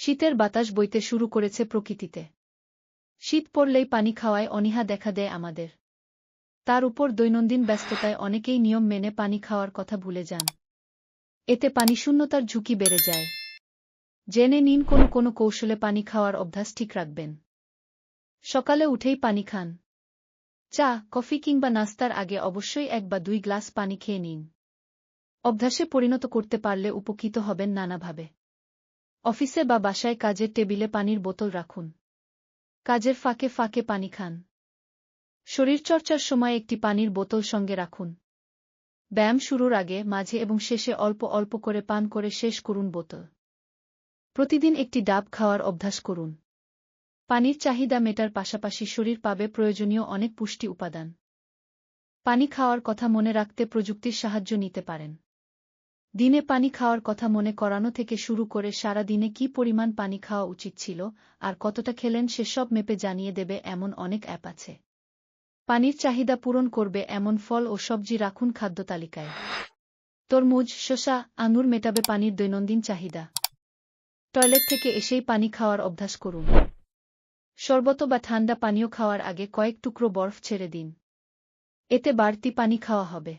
শীতের বাতাস বইতে শুরু করেছে প্রকৃতিতে। শীত পড়লেই পানি খাওয়ায় অনীহা দেখা দেয় আমাদের। তার উপর দৈনন্দিন ব্যস্ততায় অনেকেই নিয়ম মেনে পানি খাওয়ার কথা ভুলে যান। এতে পানিশূন্যতার ঝুঁকি বেড়ে যায়। জেনে নিন কোনো কৌশলে পানি খাওয়ার অভ্যাস ঠিক রাখবেন। সকালে উঠেই পানি খান। চা, কফি কিংবা নাস্তার আগে অবশ্যই 1 বা 2 গ্লাস পানি খেয়ে নিন। অভ্যাসে পরিণত করতে পারলে উপকৃত হবেন নানাভাবে। অফিসে বা বাসায় কাজের টেবিলে পানির বোতল রাখুন। কাজের ফাঁকে ফাঁকে পানি খান। শরীরচর্চার সময় একটি পানির বোতল সঙ্গে রাখুন। ব্যায়াম শুরুর আগে, মাঝে এবং শেষে অল্প অল্প করে পান করে শেষ করুন বোতল। প্রতিদিন একটি ডাব খাওয়ার অভ্যাস করুন। পানির চাহিদা মেটার পাশাপাশি শরীর পাবে প্রয়োজনীয় অনেক পুষ্টি উপাদান। পানি খাওয়ার কথা মনে রাখতে প্রযুক্তির সাহায্য নিতে পারেন। দিনে পানি খাওয়ার কথা মনে করানো থেকে শুরু করে সারা দিনে কী পরিমাণ পানি খাওয়া উচিত ছিল আর কতটা খেলেন সেসব মেপে জানিয়ে দেবে এমন অনেক অ্যাপ আছে। পানির চাহিদা পূরণ করবে এমন ফল ও সবজি রাখুন খাদ্য তালিকায়। তরমুজ, শসা, আঙুর মেটাবে পানির দৈনন্দিন চাহিদা। টয়লেট থেকে এসেই পানি খাওয়ার অভ্যাস করুন। শরবত বা ঠান্ডা পানীয় খাওয়ার আগে কয়েক টুকরো বরফ ছেড়ে দিন। এতে বাড়তি পানি খাওয়া হবে।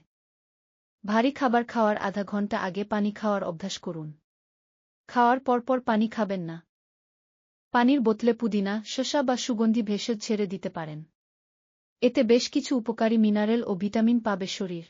ভারী খাবার খাওয়ার আধা ঘন্টা আগে পানি খাওয়ার অভ্যাস করুন। খাওয়ার পরপর পানি খাবেন না। পানির বোতলে পুদিনা, শসা বা সুগন্ধি ভেষজ ছেড়ে দিতে পারেন। এতে বেশ কিছু উপকারী মিনারেল ও ভিটামিন পাবে শরীর।